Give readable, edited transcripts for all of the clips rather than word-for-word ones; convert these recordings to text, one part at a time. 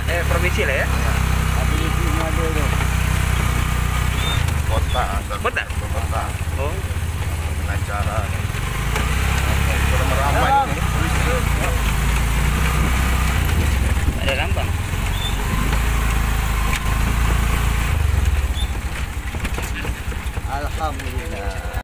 Provinsi lah ya. Ability-nya ada tu. Kota. Kota? Kota. Oh. Dengan cara meramai ini. Ada lambang. Alhamdulillah.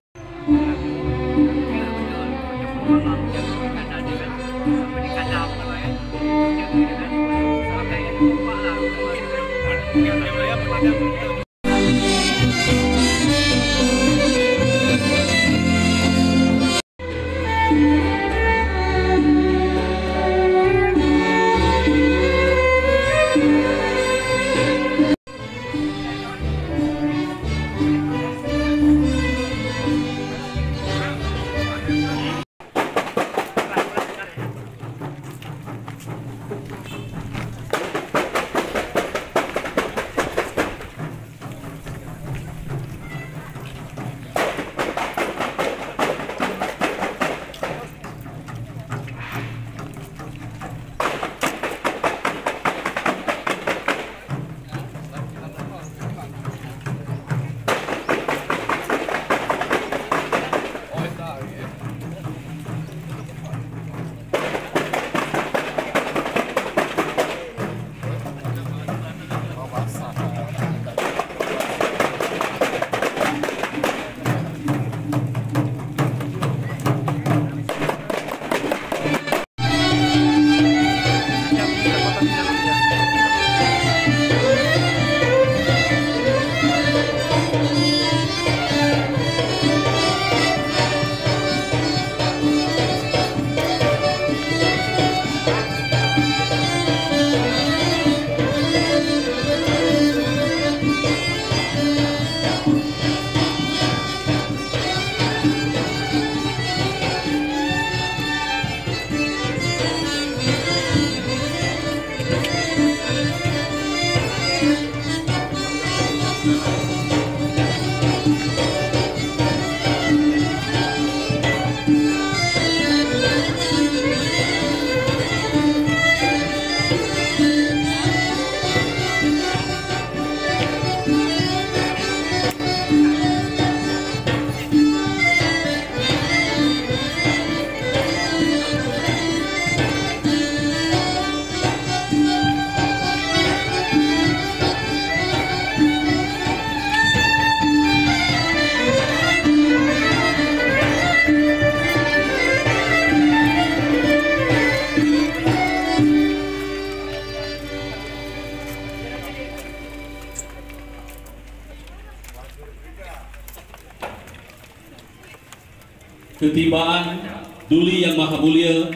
Ketibaan Duli Yang Maha Mulia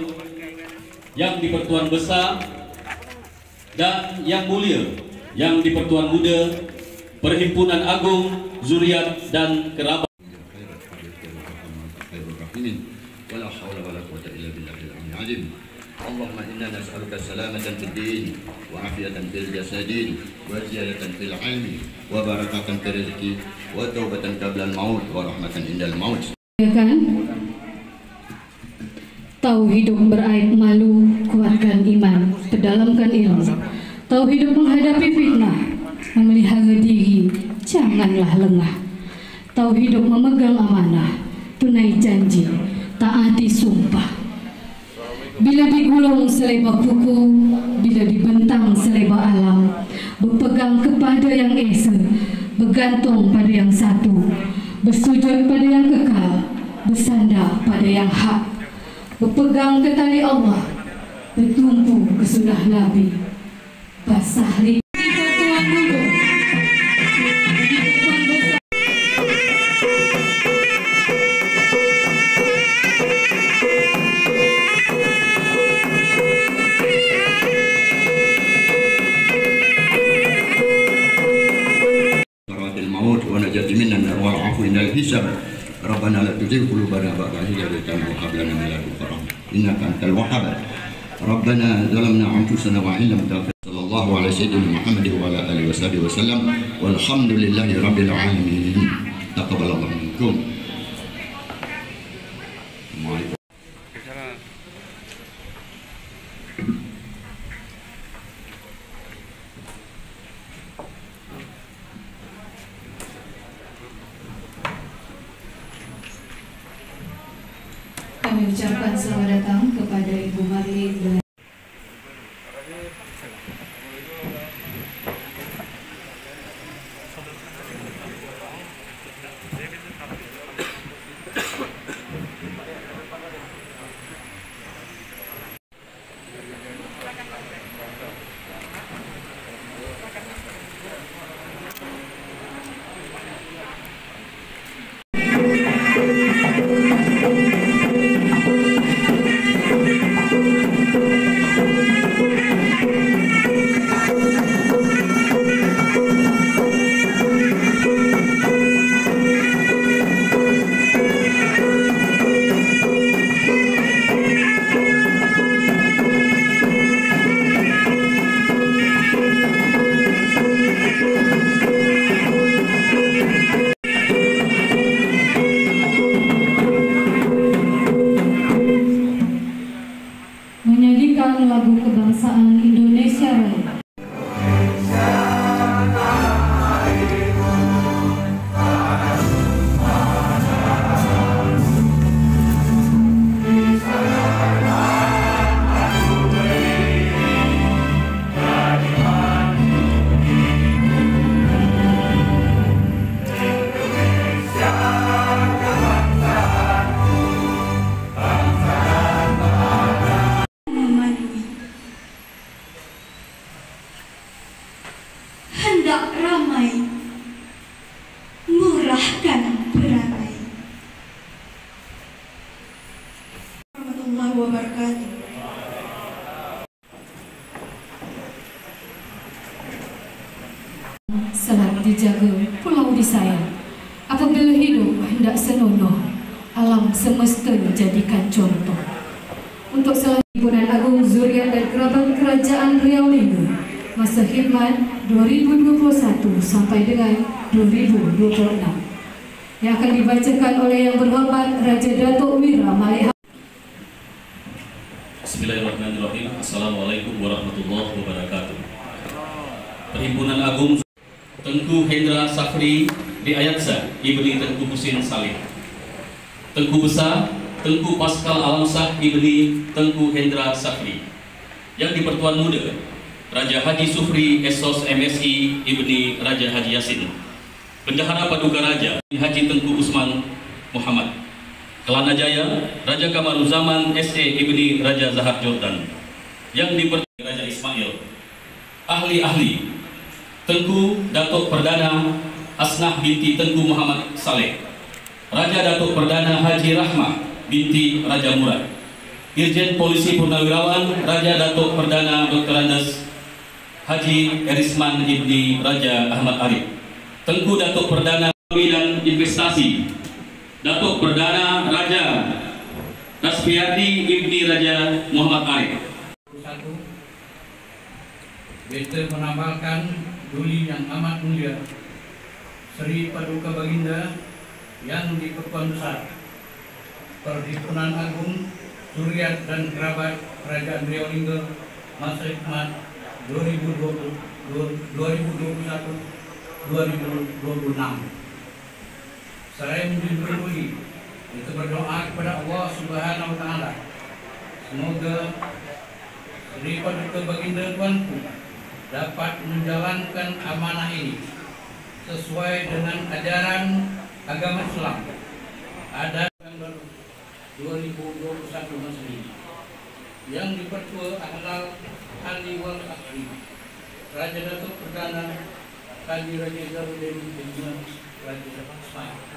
yang di-Pertuan Besar dan Yang Mulia yang di-Pertuan Muda, Perhimpunan Agung Zuriat dan Kerabat. Allahumma inna nas'aluka salamatan fid din wa afiatan fil jasadin wa ziyadatan fil ilmi wa barakatan fil rizqi wa taubatan qabla al-maut wa rahmatan indal maut. Tahu hidup beraib malu, kuatkan iman, perdalamkan ilmu. Tahu hidup menghadapi fitnah, memelihara diri, janganlah lengah. Tahu hidup memegang amanah, tunai janji, taati sumpah. Bila digulung selebak buku, bila dibentang selebak alam, berpegang kepada yang esa, bergantung pada yang satu, bersujud pada yang kekal, bersandar pada yang hak, berpegang ke tali Allah, bertumpu ke sunnah Nabi, basah lidah Tuhan Muda. Rabbana la tuzigh qulubana ba'da idh hadaytana wa hab lana min ladunka rahmah innaka antal wahhab. Rabbana zalamna anfusana wa in lam taghfir sallallahu alaihi sayyidina Muhammad wa ala alihi wasallam walhamdulillahi rabbil alamin. Taqabbalallahu minkum. kami ucapkan selamat datang kepada Ibu Marlin dan menyanyikan lagu kebangsaan Indonesia Raya. Hendak ramai, murahkan perangai. Warahmatullahi wabarakatuh. Salat dijaga, pulau disayang. Apabila hidup hendak senonoh, alam semesta jadikan contoh. Untuk selanjutnya, Himpunan Agung Zuriat dan Kerabat Kerajaan Riau Lingga, masa khidmat 2021 sampai dengan 2026, yang akan dibacakan oleh Yang Berhormat Raja Datuk Wira Malik. Bismillahirrahmanirrahim. Assalamualaikum warahmatullahi wabarakatuh. Perhimpunan Agung Tengku Hendra Safri di Ayatsa Ibni Tengku Husin Saleh. Tengku Besar Tengku Pascal Alamsah Ibni Tengku Hendra Safri. Yang di Pertuan Muda Raja Haji Sufri Esos MSI Ibni Raja Haji Yasin. Bendahara Paduka Raja Haji Tengku Usman Muhammad. Kelana Jaya Raja Kamaruzaman SE Ibni Raja Zahar Jordan. Yang di Raja Ismail. Ahli-ahli Tengku Datuk Perdana Asnah binti Tengku Muhammad Saleh. Raja Datuk Perdana Haji Rahmah binti Raja Murad. Irjen Polisi Purnawirawan Raja Datuk Perdana Dr. Andes Haji Erisman Ibni Raja Ahmad Arif. Tengku Datuk Perdana dan Investasi Datuk Perdana Raja Nasfiati Ibni Raja Muhammad Arif. Beta menambahkan Duli yang amat mulia Seri Paduka Baginda yang di Pertuan Besar Perhimpunan Agung Zuriat dan Kerabat Kerajaan Riau Lingga masa khidmat 2021-2026. Saya menjunjung kita berdoa kepada Allah Subhanahu wa Ta'ala, semoga Seri Paduka Baginda Tuanku dapat menjalankan amanah ini sesuai dengan ajaran agama Islam. Ada tanggal 2021 Masehi yang dipertua Ahlal Ali wal Akhri Raja Datuk Perdana Haji Raja Zarudin bin Raja Ismail.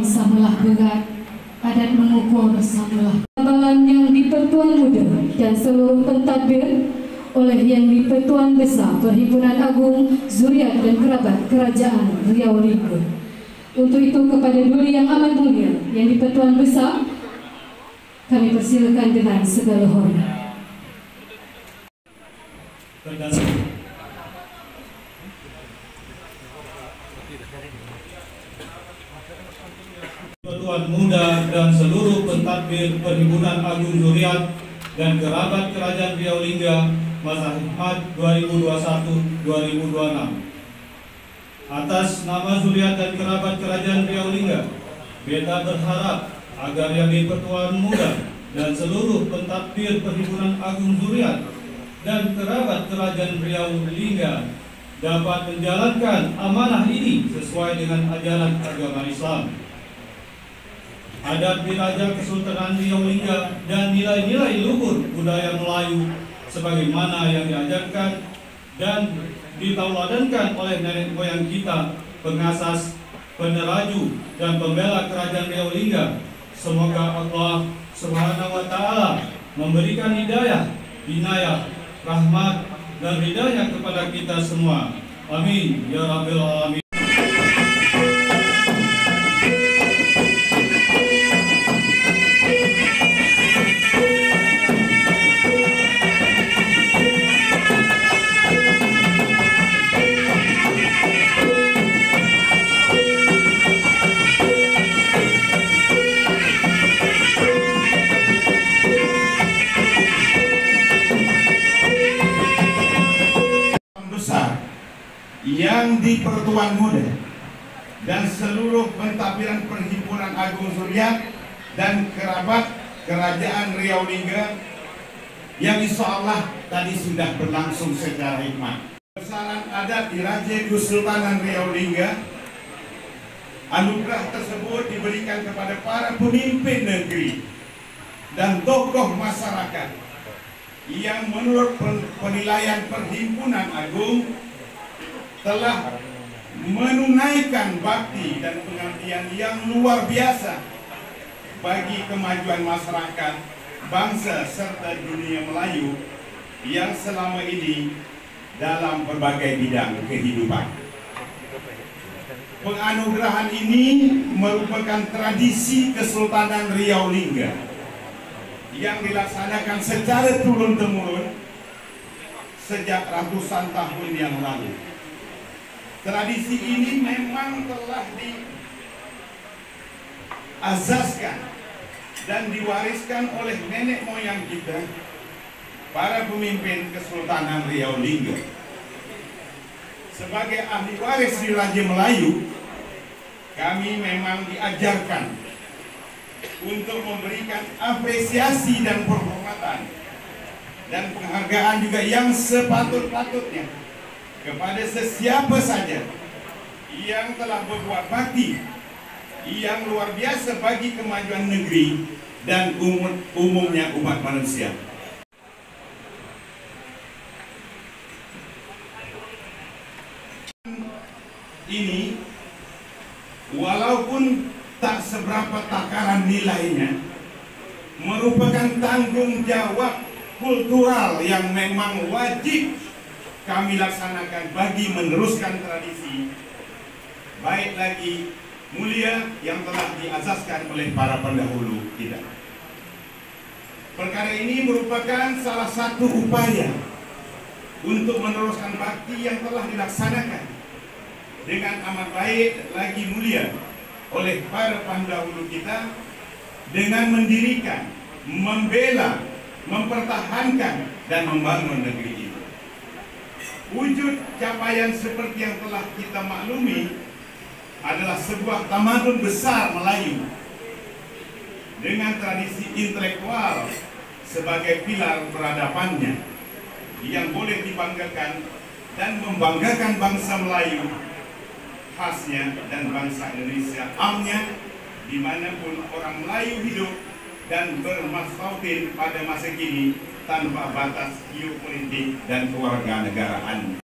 samalah berat, adat mengukur samalah. Amalan yang di-Pertuan Muda dan seluruh pentadbir oleh Yang di-Pertuan Besar Perhimpunan Agung Zuriat dan Kerabat Kerajaan Riau Lingga. Untuk itu kepada Duli Yang Amat Mulia Yang di-Pertuan Besar, kami persilakan dengan segala hormat. Pertuan Muda dan seluruh pentadbir Perhimpunan Agung Zuriat dan Kerabat Kerajaan Riau Lingga masa khidmat 2021-2026. Atas nama Zuriat dan Kerabat Kerajaan Riau Lingga, beta berharap agar Yang di-Pertuan Muda dan seluruh pentadbir Perhimpunan Agung Zuriat dan Kerabat Kerajaan Riau Lingga dapat menjalankan amanah ini sesuai dengan ajaran agama Islam, adat Diraja Kesultanan Riau Lingga, dan nilai-nilai luhur budaya Melayu sebagaimana yang diajarkan dan ditauladankan oleh nenek moyang kita, pengasas, peneraju, dan pembela Kerajaan Riau Lingga. Semoga Allah Subhanahu wa Ta'ala memberikan hidayah, inayah, rahmat, dan ridhanya kepada kita semua. Amin ya Rabbil Alamin. Yang di-Pertuan Muda dan seluruh pentadbiran Perhimpunan Agung Zuriat dan Kerabat Kerajaan Riau Lingga yang insya Allah tadi sudah berlangsung secara hikmat. Besaran adat Diraja Kesultanan Riau Lingga, anugerah tersebut diberikan kepada para pemimpin negeri dan tokoh masyarakat yang menurut penilaian Perhimpunan Agung telah menunaikan bakti dan pengabdian yang luar biasa bagi kemajuan masyarakat, bangsa, serta dunia Melayu yang selama ini dalam berbagai bidang kehidupan. Penganugerahan ini merupakan tradisi Kesultanan Riau Lingga yang dilaksanakan secara turun-temurun sejak ratusan tahun yang lalu. Tradisi ini memang telah diazaskan dan diwariskan oleh nenek moyang kita, para pemimpin Kesultanan Riau Lingga. Sebagai ahli waris Raja Melayu, kami memang diajarkan untuk memberikan apresiasi dan penghormatan dan penghargaan juga yang sepatut-patutnya kepada sesiapa saja yang telah berbuat bakti yang luar biasa bagi kemajuan negeri dan umumnya umat manusia. Ini walaupun tak seberapa takaran nilainya, merupakan tanggung jawab kultural yang memang wajib kami laksanakan bagi meneruskan tradisi baik lagi mulia yang telah diazaskan oleh para pendahulu kita. Perkara ini merupakan salah satu upaya untuk meneruskan bakti yang telah dilaksanakan dengan amat baik lagi mulia oleh para pendahulu kita dengan mendirikan, membela, mempertahankan, dan membangun negeri ini. Wujud capaian seperti yang telah kita maklumi adalah sebuah tamadun besar Melayu dengan tradisi intelektual sebagai pilar peradabannya yang boleh dibanggakan dan membanggakan bangsa Melayu khasnya dan bangsa Indonesia amnya, dimanapun orang Melayu hidup dan bermastautin pada masa kini tanpa batas geopolitik dan kewarganegaraan.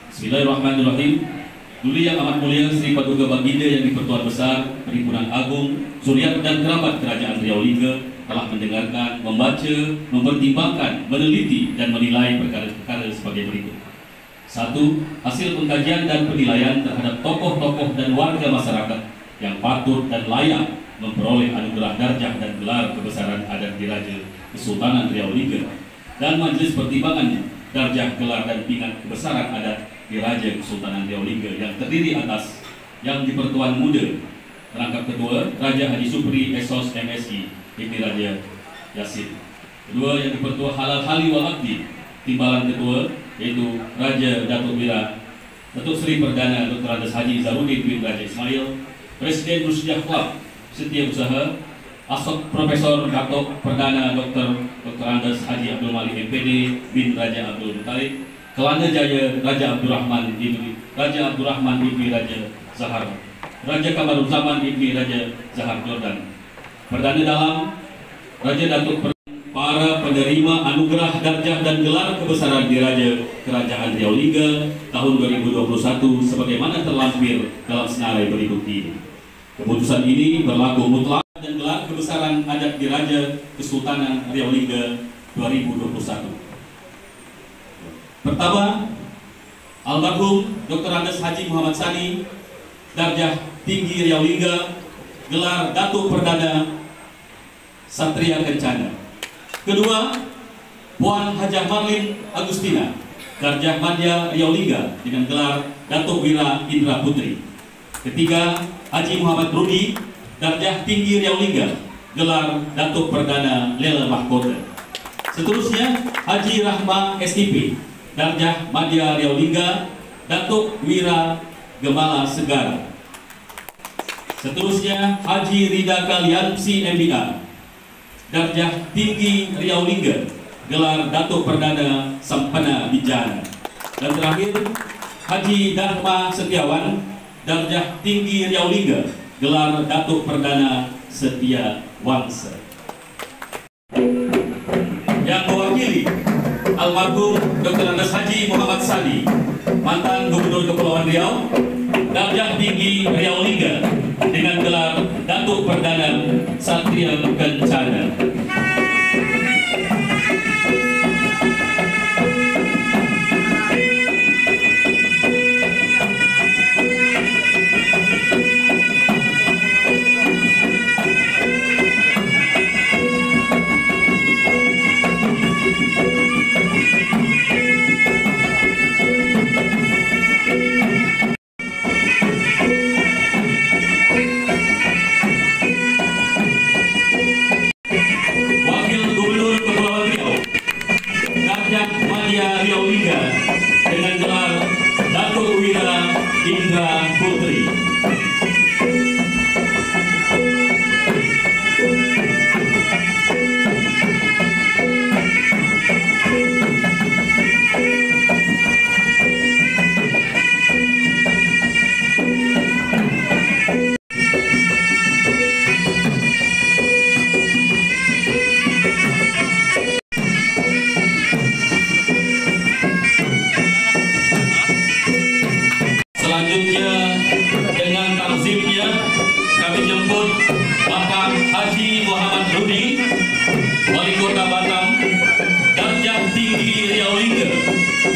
Bismillahirrahmanirrahim. Duli yang amat mulia Sri Paduka Baginda yang di-Pertuan Besar Perhimpunan Agung, Suriat dan kerabat Kerajaan Riau Lingga telah mendengarkan, membaca, mempertimbangkan, meneliti dan menilai perkara-perkara sebagai berikut. 1. Hasil pengkajian dan penilaian terhadap tokoh-tokoh dan warga masyarakat yang patut dan layak memperoleh anugerah darjah dan gelar kebesaran adat Diraja Kesultanan Riau Lingga dan Majelis Pertimbangan Darjah, Gelar dan Pingat Kebesaran Adat Diraja Kesultanan Riau Lingga yang terdiri atas Yang di-Pertuan Muda Rangkap Ketua Raja Haji Supri Esos MSI Ibni Raja Yasin. Kedua, Yang di-Pertua Halal Hali wal Akdi Timbalan Ketua yaitu Raja Datuk Wira Datuk Seri Perdana Dr. Andes Haji Zarudin bin Raja Ismail, Presiden Rusdiah Club Setia Usaha Asok Profesor Datuk Perdana Dr. Andes Haji Abdul Malik MPD bin Raja Abdul Muttalib, Kelana Jaya Raja Abdurrahman Ibni Raja Zahar, Raja Kamaruzzaman Ibni Raja Zahar Jordan. Perdana Dalam Raja Datuk para penerima anugerah darjah dan gelar kebesaran Diraja Kerajaan Riau Lingga tahun 2021 sebagaimana terlampir dalam senarai berikut ini. Keputusan ini berlaku mutlak dan gelar kebesaran adat Diraja Kesultanan Riau Lingga 2021. Pertama, almarhum Dr. Andes Haji Muhammad Sani, darjah tinggi Riau Lingga, gelar Datuk Perdana Satria Kencana. Kedua, Puan Hajah Marlin Agustina, darjah Madya Riau Lingga dengan gelar Datuk Wira Indra Putri. Ketiga, Haji Muhammad Rudi, darjah tinggi Riau Lingga, gelar Datuk Perdana Lela Mahkota. Seterusnya, Haji Rahma STP, darjah Madya Riau Lingga, Datuk Wira Gemala Segara. Seterusnya, Haji Rida Kalian MBA, darjah tinggi Riau Lingga, gelar Datuk Perdana Sampana Bijana. Dan terakhir, Haji Dharma Setiawan, darjah tinggi Riau Lingga, gelar Datuk Perdana Setia Wangsa. Yang mewakili almarhum Dr. Andes Haji Muhammad Sani, mantan Gubernur Kepulauan Riau, darjah tinggi Riau Lingga dengan gelar Datuk Perdana Satria Kencana.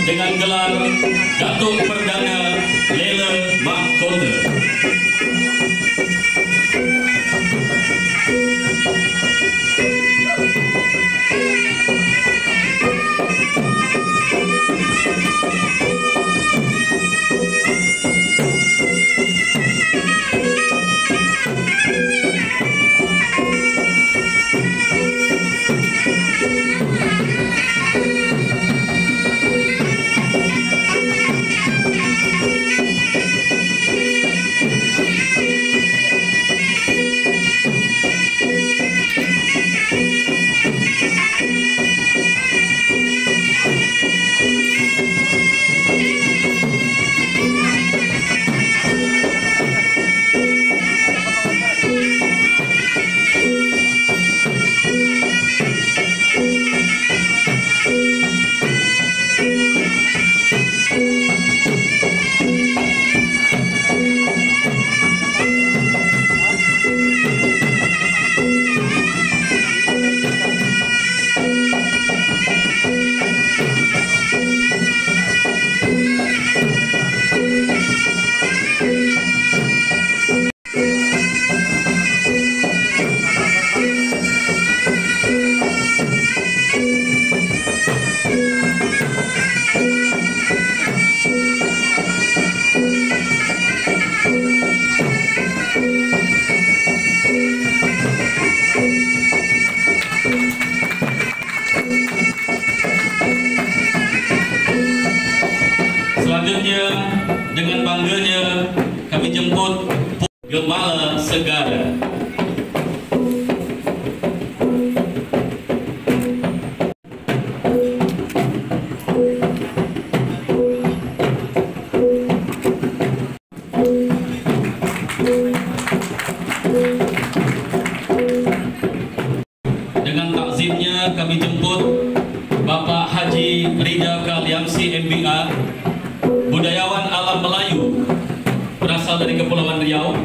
Dengan gelar Datuk Perdana Lela Mahkota. Gembala Segara. Dengan takzimnya kami jemput Bapak Haji Rida Kaliamsi MBA, budayawan alam Melayu, berasal dari Kepulauan Riau,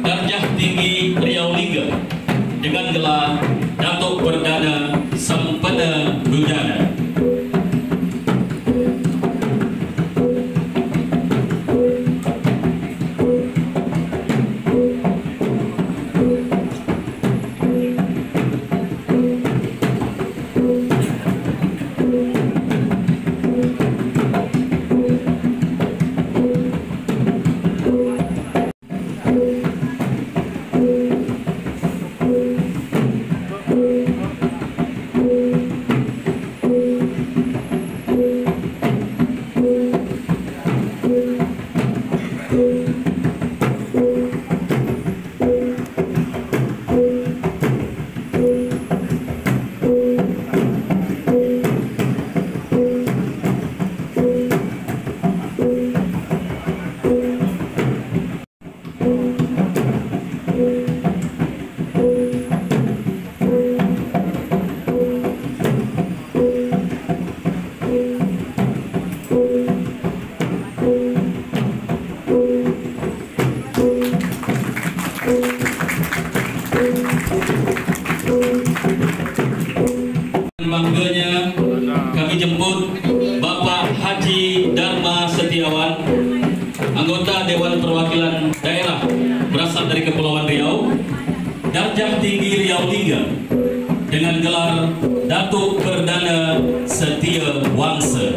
darjah tinggi Riau Lingga, dengan gelar Datuk Perdana Sempena Budana. Bangganya kami jemput Bapak Haji Dharma Setiawan, anggota Dewan Perwakilan Daerah berasal dari Kepulauan Riau, darjah tinggi Riau Lingga, dengan gelar Datuk Perdana Setia Wangsa.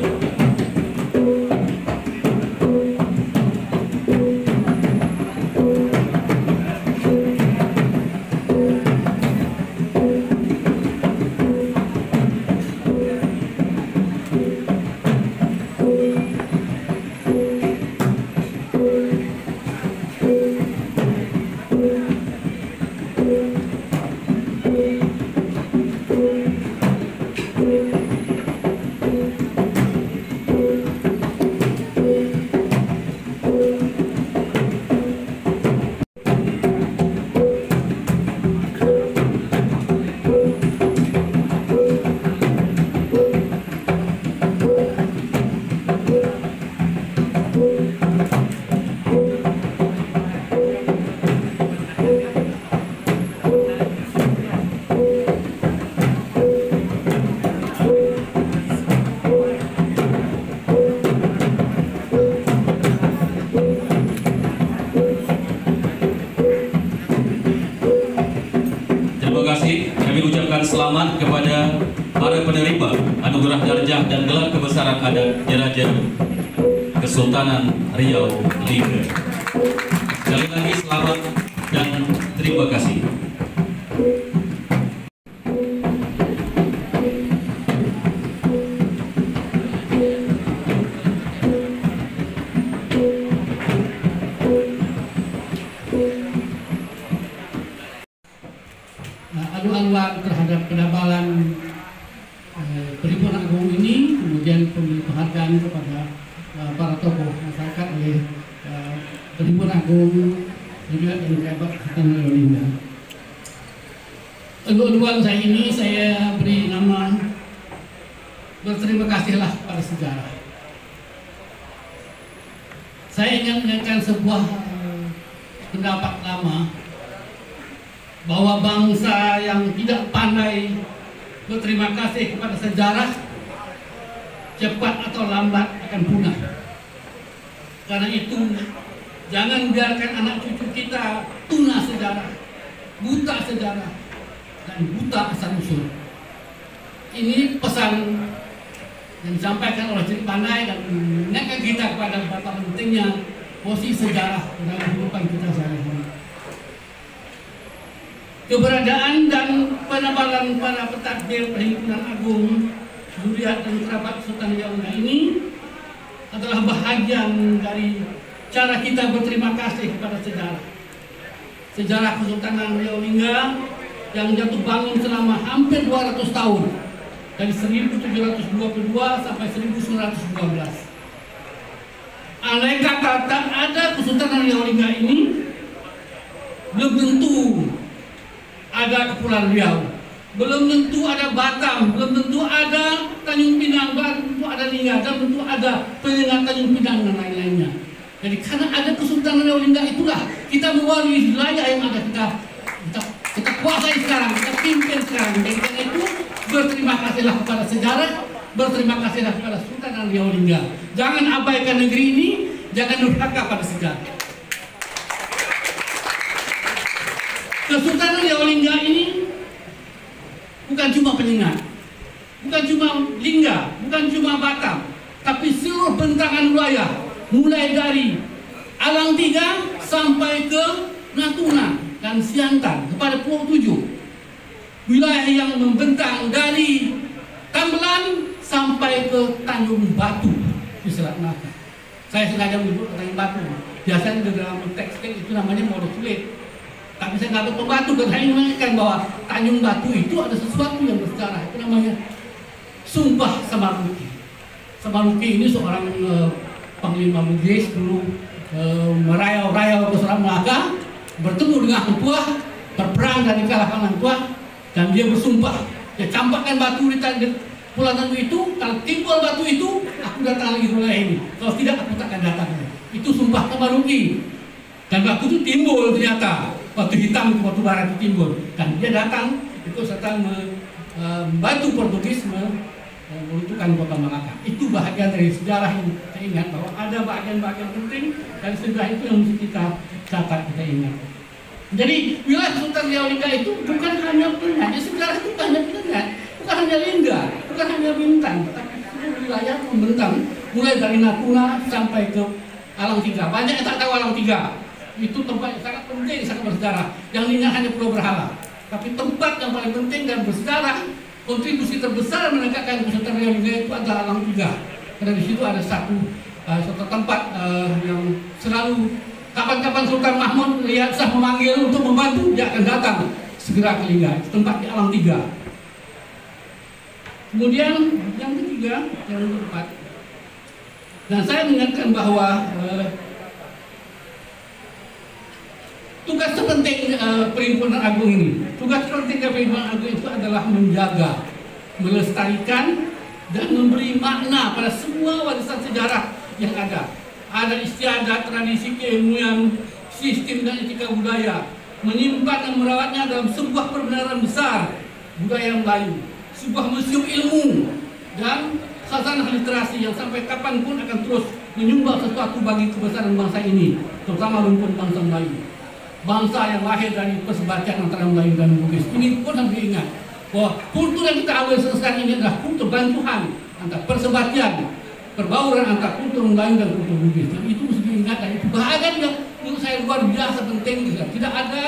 Kami ucapkan selamat kepada para penerima anugerah darjah dan gelar kebesaran adat Diraja Kesultanan Riau Lingga. Sekali lagi selamat dan terima kasih. Adu-aduan terhadap penabalan Perhimpunan Agung ini, kemudian penghargaan kepada para tokoh masyarakat oleh Perhimpunan Agung juga dan kerabat Kesultanan Lingga. Adu-aduan saya ini saya beri nama berterima kasihlah pada sejarah. Saya ingin menyatakan sebuah pendapat lama bahwa bangsa yang tidak pandai berterima kasih kepada sejarah cepat atau lambat akan punah. Karena itu jangan biarkan anak cucu kita tuna sejarah, buta sejarah, dan buta asal-usul. Ini pesan yang disampaikan oleh Cik Pandai dan mengingatkan kita kepada betapa pentingnya posisi sejarah dalam kehidupan kita sehari-hari. Keberadaan dan penabalan para pentadbir Perhimpunan Agung, zuriat dan kerabat Sultan Riau ini adalah bahagian dari cara kita berterima kasih kepada sejarah. sejarah Kesultanan Riau Lingga yang jatuh bangun selama hampir 200 tahun dari 1722 sampai 1912. Andai kata tak ada Kesultanan Riau Lingga ini, belum tentu ada Kepulauan Riau, belum tentu ada Batam, belum tentu ada Tanjung Pinang, belum tentu ada Lingga, dan tentu ada Penyengat Tanjung Pinang dan lain-lainnya. Jadi karena ada Kesultanan Riau Lingga itulah kita mewarisi wilayah yang ada kita kuasai sekarang, kita pimpin sekarang. Jadi karena itu berterima kasihlah kepada sejarah, berterima kasihlah kepada Kesultanan Riau Lingga. Jangan abaikan negeri ini, jangan durhaka pada sejarah. Kesultanan Riau Lingga ini bukan cuma Penyengat, bukan cuma Lingga, bukan cuma Batam, tapi seluruh bentangan wilayah, mulai dari Alang Tiga sampai ke Natuna dan Siantan kepada Pulau 7. Wilayah yang membentang dari Tambelan sampai ke Tanjung Batu di Selat Melaka. Saya sengaja menyebut Tanjung Batu. Biasanya di dalam teks itu namanya Muara Sulit. Tapi saya nggak tahu Batu, dan saya mengingatkan bahwa Tanjung Batu itu ada sesuatu yang bersejarah. Itu namanya Sumpah Samaruki. Samaruki ini seorang panglima Bugis dulu merayau-rayau ke Selat Melaka, bertemu dengan Hang Tuah, berperang dan dikalahkan Hang Tuah, dan dia bersumpah, dia campakkan batu di Pulau Tanjung itu, kalau timbul batu itu, aku datang lagi ke wilayah ini, kalau tidak aku takkan datang. Itu Sumpah Samaruki. Dan batu itu timbul ternyata, batu hitam itu, batu bara itu timbul, dan dia datang ikut serta membantu Portugis meruntuhkan kota Malaka. Itu bahagian dari sejarah yang kita ingat, bahwa ada bagian-bagian penting dari sejarah itu yang mesti kita catat, kita ingat. Jadi wilayah Kesultanan Riau Lingga itu bukan hanya Penyengat, sejarah itu bukan hanya Penyengat, bukan hanya Lingga, bukan hanya Bintan, tapi seluruh wilayah membentang mulai dari Natuna sampai ke Alang Tiga. Banyak yang tak tahu Alang Tiga. Itu tempat yang sangat penting, sangat bersejarah. Yang Lingga hanya Pulau Berhala, tapi tempat yang paling penting dan bersejarah, kontribusi terbesar menegakkan Kesultanan Riau Lingga itu adalah Alang Tiga. Karena di situ ada satu tempat yang selalu kapan-kapan Sultan Mahmud lihat sah memanggil untuk membantu, dia akan datang segera ke Lingga. Itu tempat di Alang Tiga. Kemudian yang ketiga, yang keempat, dan saya mengingatkan bahwa tugas terpenting Perhimpunan Agung ini, tugas terpenting Perhimpunan Agung itu adalah menjaga, melestarikan, dan memberi makna pada semua warisan sejarah yang ada. Adat istiadat, tradisi, keilmuan, sistem dan etika budaya, menyimpan dan merawatnya dalam sebuah perbenaran besar budaya Melayu, sebuah museum ilmu dan khazanah literasi yang sampai kapanpun akan terus menyumbang sesuatu bagi kebesaran bangsa ini, terutama rumpun bangsa Melayu. Bangsa yang lahir dari persebatian antara Melayu dan Bugis. Ini pun harus diingat bahwa kultur yang kita awal sekarang ini adalah kultur bantuan antara persebatian, perbauran antara kultur Melayu dan kultur Bugis. Dan itu mesti diingat, dan itu bahagian yang menurut saya luar biasa penting. Tidak ada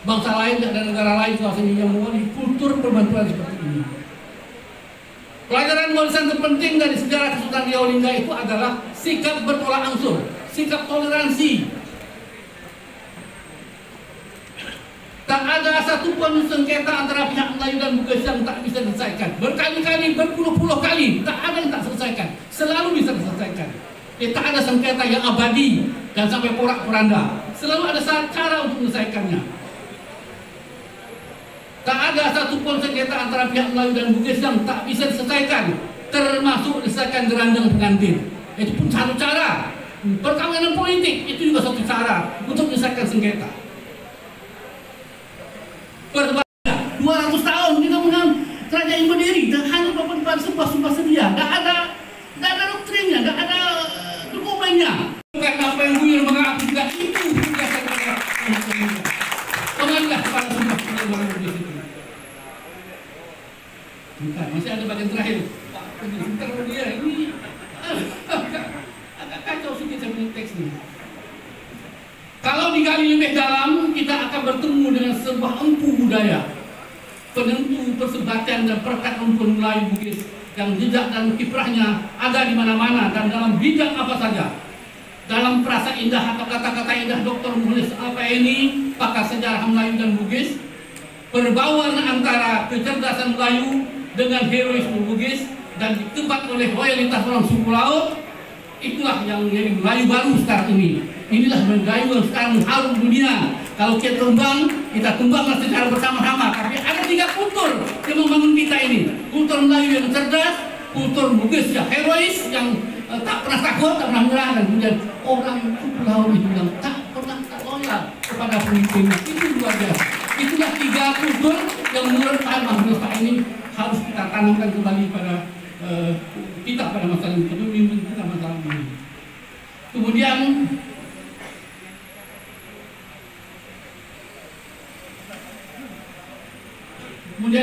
bangsa lain, tidak ada negara lain yang memiliki kultur perbantuan seperti ini. Pelajaran warisan terpenting dari sejarah Kesultanan Riau Lingga itu adalah sikap bertolak ansur, sikap toleransi. Tak ada satu pun sengketa antara pihak Melayu dan Bugis yang tak bisa diselesaikan. Berkali-kali, berpuluh-puluh kali, tak ada yang tak selesaikan. Selalu bisa diselesaikan. Tak ada sengketa yang abadi dan sampai porak-poranda. Selalu ada cara untuk menyelesaikannya. Tak ada satu pun sengketa antara pihak Melayu dan Bugis yang tak bisa diselesaikan, termasuk diselesaikan geranjang pengantin. Itu pun satu cara. Perkawinan politik itu juga satu cara untuk menyelesaikan sengketa. 200 tahun kita mengenal kerajaan berdiri dan hanya beberapa sumpah-sumpah sedia. Tidak ada doktrinnya, tidak ada dokumennya. Bukan apa yang buyur mengaku juga itu biasa pengalah pada sumpah itu. Bukan, masih ada bagian terakhir. Sebentar dia ini agak kacau sedikit saya punya teks ini. Kalau digali lebih dalam, kita akan bertemu dengan sebuah empu budaya, penentu persebatian dan perekat rumpun Melayu Bugis yang jejak dan kiprahnya ada di mana-mana dan dalam bidang apa saja. dalam frasa indah atau kata-kata indah Dr. Mukhlis Al-Faeni, pakar sejarah Melayu dan Bugis, perbauan antara kecerdasan Melayu dengan heroisme Bugis dan ditempat oleh loyalitas orang suku laut, itulah yang menjadi Melayu baru sekarang ini. Inilah Melayu yang sekarang mengharum dunia. Kalau kita tumbanglah secara bersama-sama. Tapi ada 3 kultur yang membangun kita ini. Kultur Melayu yang cerdas, kultur Bugis yang herois, yang tak pernah takut, tak pernah menyerah, dan kemudian orang suku laut itu yang tak pernah tak loyal kepada pemimpinnya. Itu luar biasa. Itulah 3 kultur yang menurut saya Mahfuz ini harus kita tanamkan kembali pada kita pada masa ini, pemimpin kita masa ini. Kemudian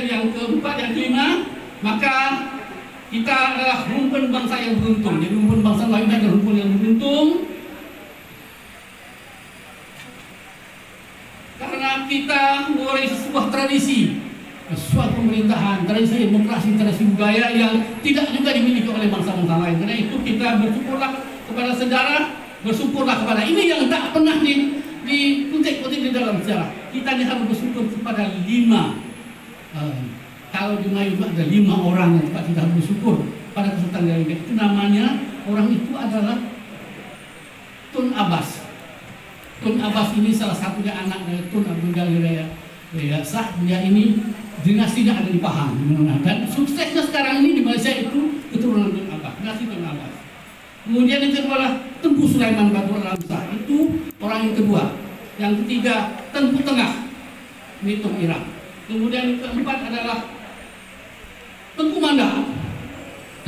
yang keempat, yang kelima, maka kita adalah rumpun bangsa yang beruntung. Jadi rumpun bangsa lain adalah rumpun yang beruntung karena kita mewarisi sebuah tradisi, suatu pemerintahan, tradisi demokrasi, tradisi budaya yang tidak juga dimiliki oleh bangsa-bangsa lain. Karena itu kita bersyukurlah kepada sejarah, bersyukurlah kepada ini yang tak pernah dikutip-kutip di dalam sejarah. Kita harus bersyukur kepada 5. Kalau di Melayu ada 5 orang yang kita bersyukur pada Kesultanan Riau. Itu namanya, orang itu adalah Tun Abbas. Tun Abbas ini salah satunya anak dari Tun Abdul Jalil Riyasah. Dia ini dinasinya ada di Pahang, dan suksesnya sekarang ini di Malaysia itu keturunan Tun Abbas, dinasti Tun Abbas. Kemudian yang kedua adalah Tengku Sulaiman Batur Ramsah, itu orang yang kedua. Yang ketiga Tengku Tengah, ini Tung Iraq. Kemudian yang keempat adalah Tengku Manda,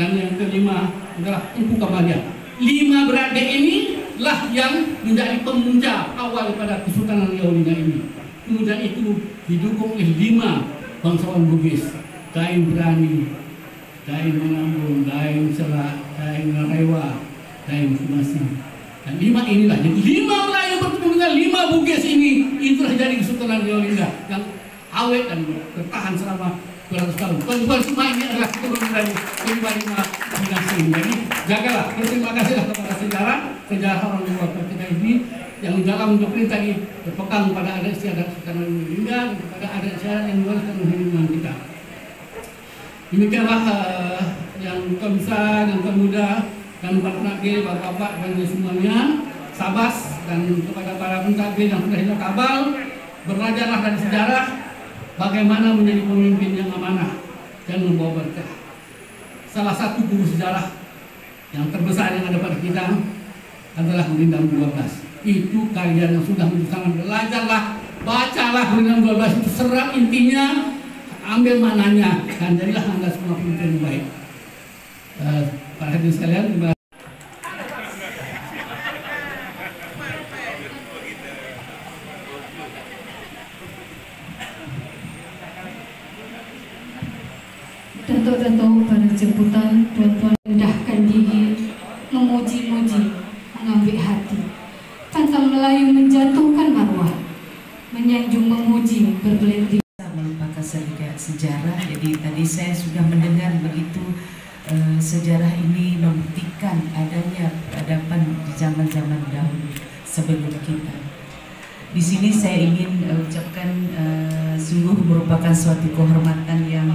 dan yang kelima adalah Tengku Kabadia. 5 beradik ini lah yang menjadi pemuja awal pada Kesultanan Riau ini. Kemudian itu didukung oleh 5 bangsawan Bugis: Daeng Berani, Daeng Menambung, Daeng Serak, Daeng Narewa, Daeng Kumasi. Dan 5 inilah, jadi 5 Melayu bertemu dengan 5 Bugis ini, itulah jadi Kesultanan Riau yang awet dan bertahan selama 200 tahun. Tuan-tuan semua ini adalah keturunan dari 5 dinasti. Jadi jagalah, berterima kasihlah kepada sejarah orang luar kita ini yang dalam doktrin tadi berpegang pada adat istiadat Sultanan Lingga dan kepada adat istiadat yang mewariskan hubungan kita. Demikianlah yang Tuan yang Muda dan para penagih, bapak-bapak dan semuanya, Sabas, dan kepada para penagih yang sudah hilang kabal, belajarlah dari sejarah bagaimana menjadi pemimpin yang amanah dan membawa berkah. Salah satu guru sejarah yang terbesar yang ada pada kita adalah Gurindam 12. Itu kalian yang sudah berusaha, belajarlah, bacalah Gurindam 12 itu, serap intinya, ambil maknanya, dan jadilah Anda semua pemimpin yang baik. Para hadirin sekalian, terima kasih. Datuk-datuk pada jemputan, tuan-tuan, rendahkan diri, memuji-muji, mengambil hati. Pantang Melayu menjatuhkan marwah, menyanjung memuji, berbelit. Melupakan sejarah. Jadi tadi saya sudah mendengar begitu sejarah ini membuktikan adanya peradaban di zaman-zaman dahulu sebelum kita. Di sini saya ingin ucapkan sungguh merupakan suatu kehormatan yang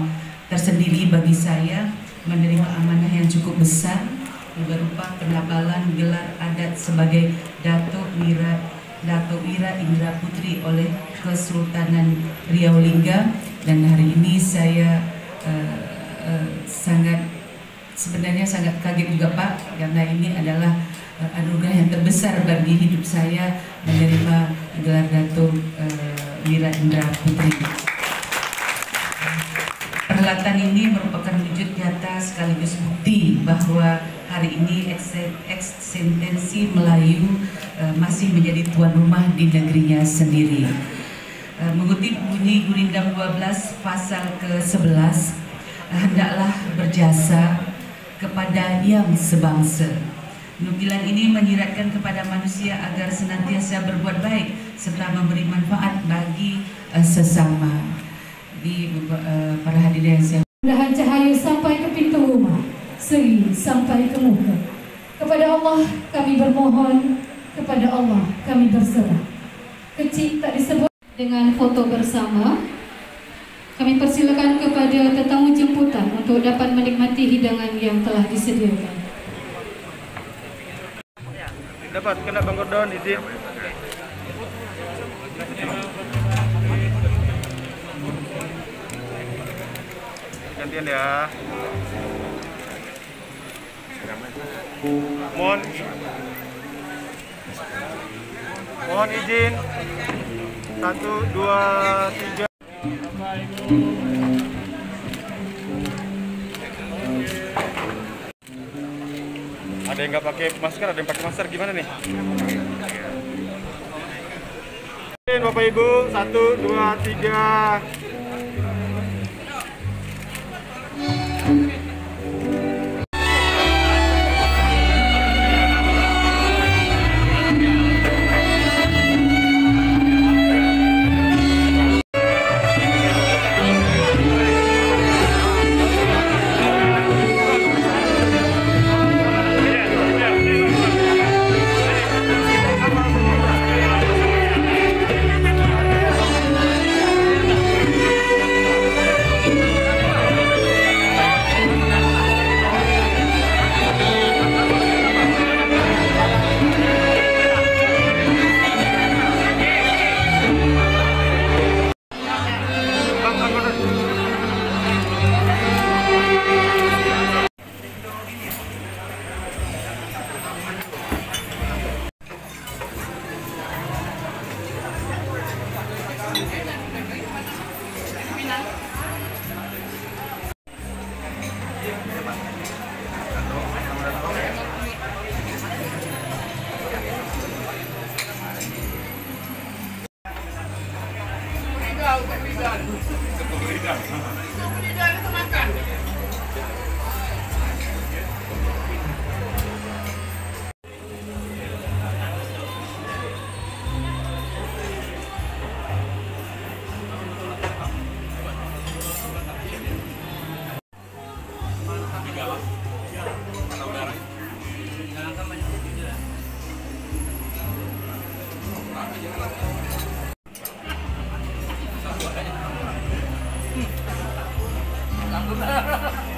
tersendiri bagi saya menerima amanah yang cukup besar berupa penabalan gelar adat sebagai Datuk Ira Indra Putri oleh Kesultanan Riau Lingga. Dan hari ini saya sebenarnya sangat kaget juga Pak, karena ini adalah anugerah yang terbesar bagi hidup saya, menerima gelar Datuk Ira Indra Putri. Perhelatan ini merupakan wujud nyata sekaligus bukti bahwa hari ini eksistensi Melayu masih menjadi tuan rumah di negerinya sendiri. Mengutip bunyi Gurindam 12 pasal ke-11, hendaklah berjasa kepada yang sebangsa. Nukilan ini menyiratkan kepada manusia agar senantiasa berbuat baik serta memberi manfaat bagi sesama. Di para hadirin yang saya mudahan cahaya sampai ke pintu rumah, seri sampai ke muka. Kepada Allah kami bermohon, kepada Allah kami berserah. Kecil tak disebut dengan foto bersama. Kami persilakan kepada tetamu jemputan untuk dapat menikmati hidangan yang telah disediakan. Dapat kena Bang Gordon izin. Gantian ya. Mohon izin. 1, 2, 3. Ada yang nggak pakai masker, ada yang pakai masker, gimana nih? Bapak Ibu, 1, 2, 3. Langsung